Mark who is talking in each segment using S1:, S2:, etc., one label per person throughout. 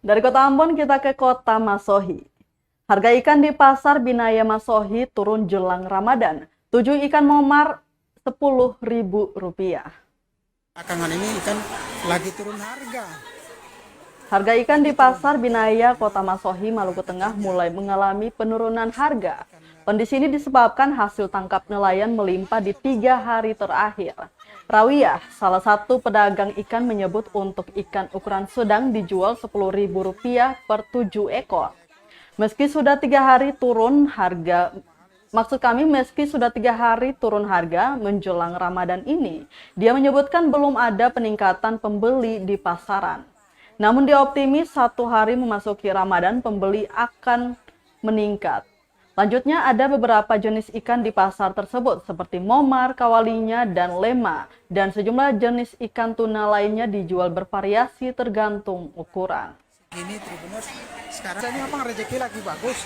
S1: Dari Kota Ambon kita ke Kota Masohi. Harga ikan di Pasar Binaya Masohi turun jelang Ramadan. 7 ikan momar Rp10.000.
S2: Belakangan ini ikan lagi turun harga.
S1: Harga ikan di Pasar Binaya Kota Masohi, Maluku Tengah mulai mengalami penurunan harga. Kondisi ini disebabkan hasil tangkap nelayan melimpah di 3 hari terakhir. Rawiyah, salah satu pedagang ikan menyebut untuk ikan ukuran sedang dijual Rp10.000 per 7 ekor. Meski sudah 3 hari turun harga, meski sudah 3 hari turun harga menjelang Ramadan ini, dia menyebutkan belum ada peningkatan pembeli di pasaran. Namun dia optimis 1 hari memasuki Ramadan pembeli akan meningkat. Lanjutnya ada beberapa jenis ikan di pasar tersebut seperti momar, kawalinya, dan lema. Dan sejumlah jenis ikan tuna lainnya dijual bervariasi tergantung ukuran.
S2: Ini Tribuners, sekarang ini apa rezeki lagi bagus.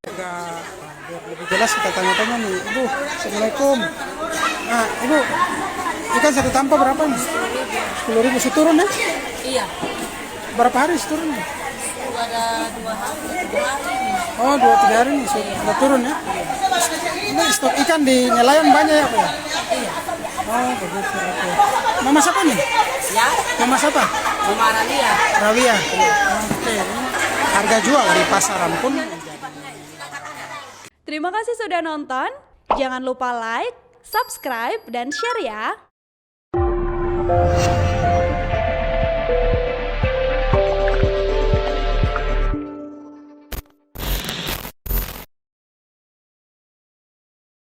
S2: Juga biar lebih jelas kita tanya-tanya nih, Ibu. Assalamualaikum. Nah, Ibu, ikan satu tampa berapa nih? 10.000 seturun ya?
S3: Iya,
S2: Berapa hari seturun?
S3: ada 2 hari, 3 hari.
S2: Oh, 2-3 hari nih sudah turun ya? Ini stok ikan di nelayan banyak ya, Bu?
S3: Iya.
S2: Oh, begitu. Oke. Mama siapa nih?
S3: Ya,
S2: Mama siapa?
S3: kemarin ya.
S2: Rawiyah. Oke. Harga jual di pasaran pun.
S4: Terima kasih sudah nonton. Jangan lupa like, subscribe, dan share ya.